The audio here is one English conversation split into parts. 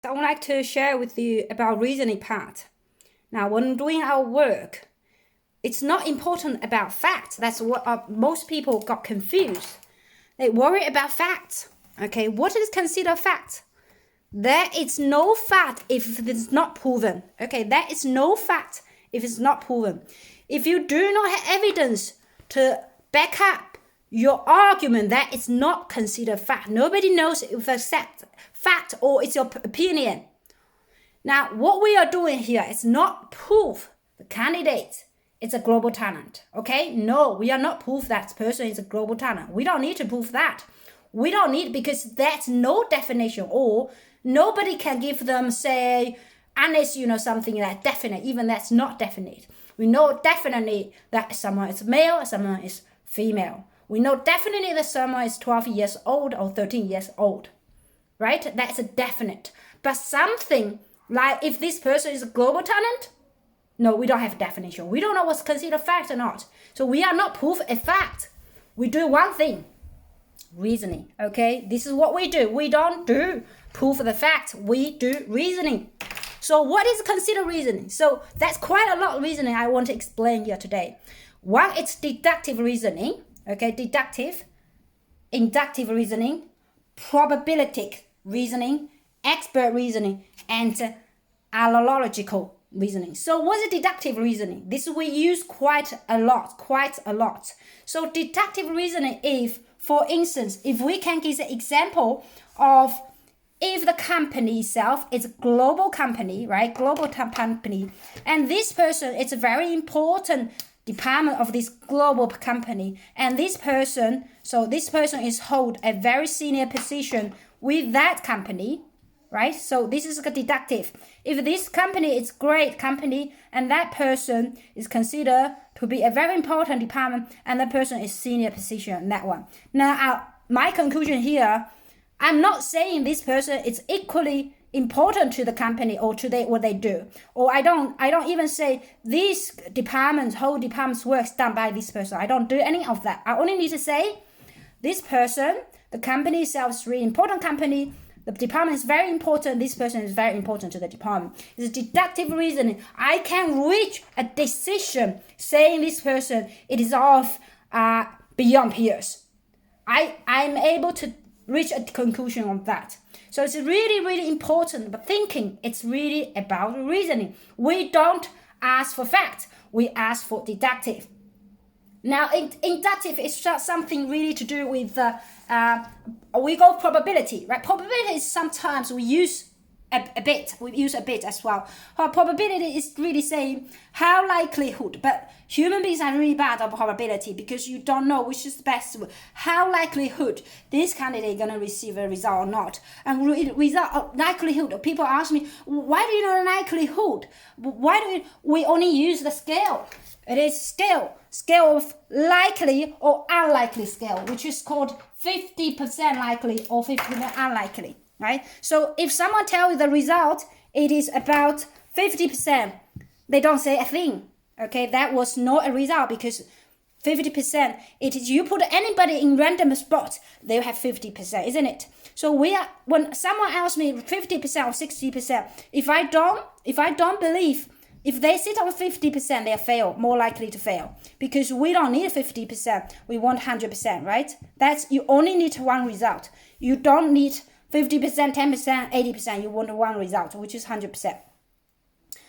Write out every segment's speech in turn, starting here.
I would like to share with you about reasoning part. Now, when doing our work, it's not important about facts. That's what most people got confused. They worry about facts. Okay, what is considered fact? There is no fact if it's not proven. Okay, there is no fact if it's not proven. If you do not have evidence to back up your argument, that is not considered fact. Nobody knows if it's fact or it's your opinion. Now, what we are doing here is not prove the candidate is a global talent. Okay? No, we are not proof that person is a global talent. We don't need to prove that. We don't need, because that's no definition, or nobody can give them, say, unless something that definite, even that's not definite. We know definitely that someone is male, someone is female. We know definitely that someone is 12 years old or 13 years old. Right? That's a definite. But something like if this person is a global talent, no, we don't have a definition. We don't know what's considered fact or not. So we are not proof a fact. We do one thing, reasoning. Okay, this is what we do. We don't do proof of the fact. We do reasoning. So what is considered reasoning? So that's quite a lot of reasoning I want to explain here today. One, it's deductive reasoning. Okay, deductive, inductive reasoning, probabilistic reasoning, expert reasoning, and analogical reasoning. So what's a deductive reasoning? This we use quite a lot. So deductive reasoning is, for instance, if we can give an example of if the company itself is a global company, right? Global company, and this person is a very important department of this global company, and this person is hold a very senior position with that company, right? So this is a deductive. If this company is great company and that person is considered to be a very important department and that person is senior position in that one. Now, my conclusion here, I'm not saying this person is equally important to the company or to what they do. Or I don't even say this whole department's work is done by this person. I don't do any of that. I only need to say this person, the company itself is really important company. The department is very important. This person is very important to the department. It's deductive reasoning. I can reach a decision saying this person, it is of beyond peers. I'm able to reach a conclusion on that. So it's really, really important. But thinking, it's really about reasoning. We don't ask for fact. We ask for deductive. Now, inductive is just something really to do with, we go probability, right? Probability is sometimes we use a bit. We use a bit as well. Probability is really saying how likelihood, but human beings are really bad at probability because you don't know which is the best. How likelihood this candidate is going to receive a result or not. And result likelihood, people ask me, why do you know the likelihood? Why do we only use the scale? It is scale of likely or unlikely scale, which is called 50% likely or 50% unlikely, right? So if someone tells you the result, it is about 50%, they don't say a thing, okay? That was not a result because 50%, it is you put anybody in random spot, they have 50%, isn't it? So when someone asks me 50% or 60%, if I don't believe, if they sit on 50%, they fail, more likely to fail. Because we don't need 50%, we want 100%, right? You only need one result. You don't need 50%, 10%, 80%, you want one result, which is 100%.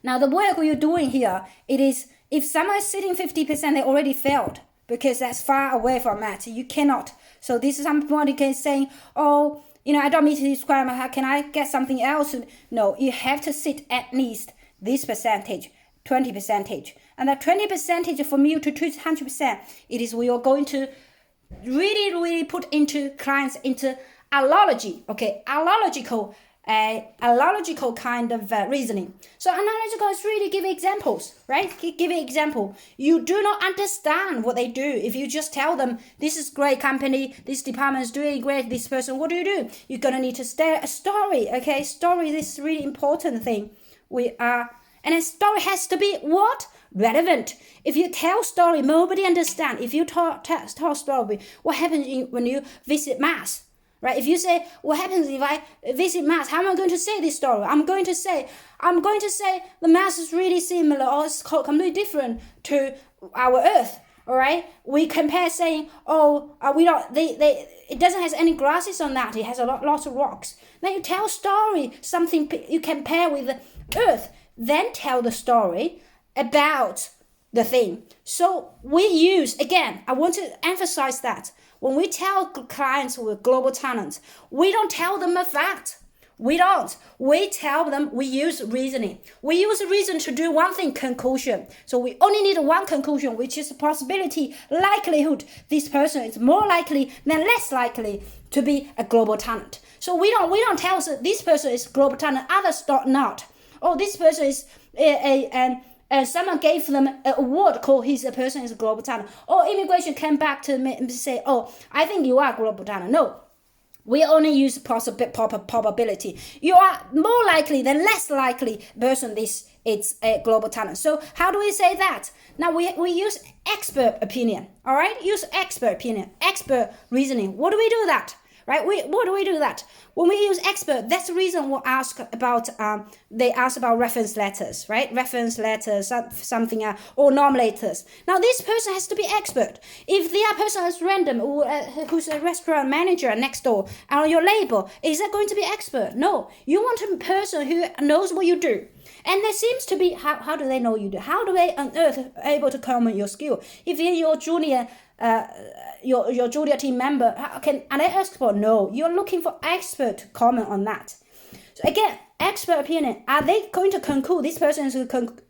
Now, the work you're doing here, it is, if someone is sitting 50%, they already failed, because that's far away from that. You cannot. So this is somebody can say, oh, I don't meet this requirement, how can I get something else? No, you have to sit at least this percentage, 20%. And that 20% from you to 100%, it is we are going to really, really put into clients into analogy, okay? Analogical kind of reasoning. So analogical is really give examples, right? Give an example. You do not understand what they do. If you just tell them, this is great company, this department is doing great, this person, what do? You're going to need to tell a story, okay? Story, this is really important thing. And a story has to be what? Relevant. If you tell story, nobody understand. If you tell story, what happens when you visit Mars? right? If you say, what happens if I visit Mars? How am I going to say this story? I'm going to say the Mars is really similar or it's completely different to our Earth. All right, we compare saying, we don't. It doesn't have any grasses on that. It has lots of rocks. Then you tell story, something you compare with the Earth. Then tell the story about the thing. So we use, again, I want to emphasize that when we tell clients with global talent, we don't tell them a fact. We don't. We tell them we use reasoning. We use reason to do one thing, conclusion. So we only need one conclusion, which is possibility, likelihood. This person is more likely than less likely to be a global talent. So we don't tell this person is global talent, others not. Oh, this person is someone gave them an award called his person is a global talent. Or immigration came back to me and say, I think you are global talent. No. We only use probability. You are more likely than less likely person this is a global talent. So how do we say that? Now we use expert opinion. All right, use expert opinion, expert reasoning. What do we do that? Right? What do we do that? When we use expert, that's the reason we'll ask about, they ask about reference letters, right? Reference letters, something, or nomenclators. Now, this person has to be expert. If the other person is random, who's a restaurant manager next door, on your label, is that going to be expert? No. You want a person who knows what you do. And there seems to be, how do they know you do? How do they on earth able to comment your skill? If you're your junior, your junior team member, are they expert? No, you're looking for expert to comment on that. So again, expert opinion. Are they going to conclude this person is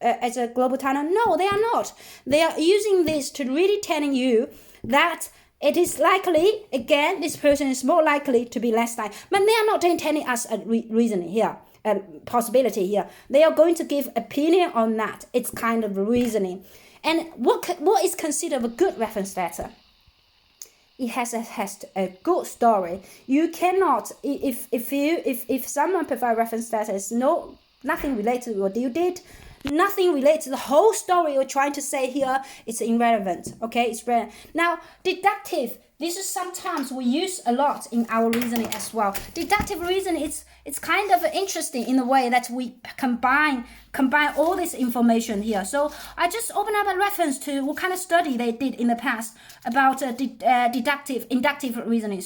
as a global talent? No, they are not. They are using this to really telling you that it is likely, again, this person is more likely to be less likely. But they are not telling us a reasoning here, a possibility here. They are going to give opinion on that. It's kind of reasoning. And what is considered a good reference letter? It has a good story. You cannot, if someone provide reference letter, it's nothing related to what you did, nothing related to the whole story you're trying to say here, it's irrelevant. Okay, it's relevant. Now, deductive. This is sometimes we use a lot in our reasoning as well. Deductive reasoning, it's kind of interesting in the way that we combine all this information here. So I just open up a reference to what kind of study they did in the past about inductive reasoning.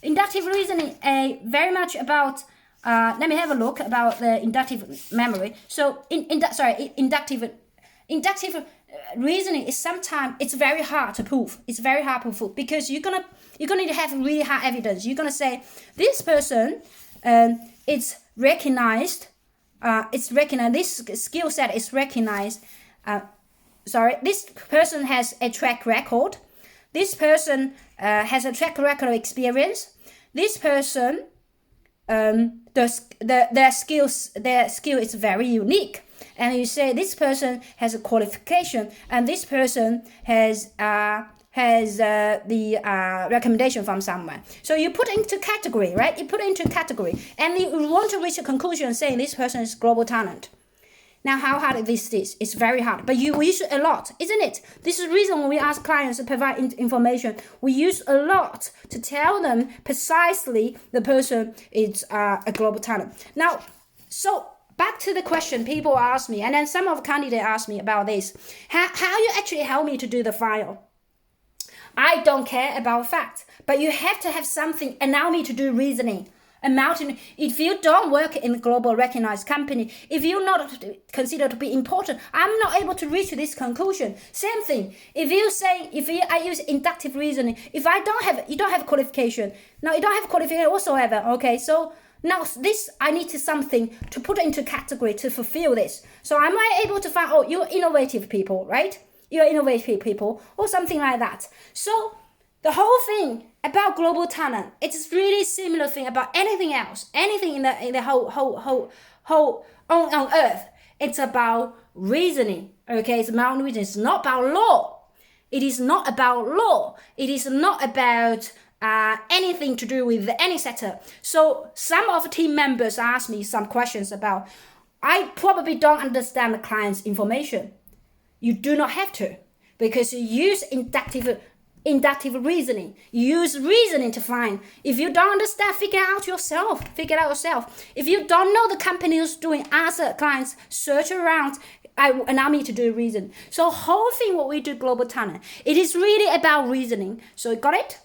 Inductive reasoning, very much about. Let me have a look about the inductive memory. So inductive reasoning is sometimes it's very hard to prove. It's very hard to prove because you're gonna need to have really hard evidence. You're gonna say this person, it's recognized. It's recognized. This skill set is recognized. This person has a track record. This person has a track record of experience. This person, their skill is very unique. And you say this person has a qualification, and this person has the recommendation from someone. So you put into category, right? You put into category, and you want to reach a conclusion saying this person is global talent. Now, how hard this is? It's very hard, but you use it a lot, isn't it? This is the reason when we ask clients to provide information, we use a lot to tell them precisely the person is a global talent. Now, so back to the question people ask me, and then some of the candidates ask me about this. How you actually help me to do the file? I don't care about fact, but you have to have something allow me to do reasoning. If you don't work in a global recognized company, if you're not considered to be important, I'm not able to reach this conclusion. Same thing. I use inductive reasoning, if you don't have qualification. Now you don't have qualification whatsoever. Okay, so now this I need something to put into category to fulfill this. So am I able to find, you're innovative people, right? You're innovative people or something like that. So the whole thing about global talent, it's really similar thing about anything else, anything in the whole on earth. It's about reasoning. Okay, it's about reasoning. It's not about law. It is not about law. It is not about anything to do with any sector. So some of the team members ask me some questions about, I probably don't understand the client's information. You do not have to, because you use inductive inductive reasoning. Use reasoning to find. If you don't understand, figure it out yourself. If you don't know the company is doing, ask clients, search around, allow me to do reason. So whole thing what we do global talent, it is really about reasoning. So got it?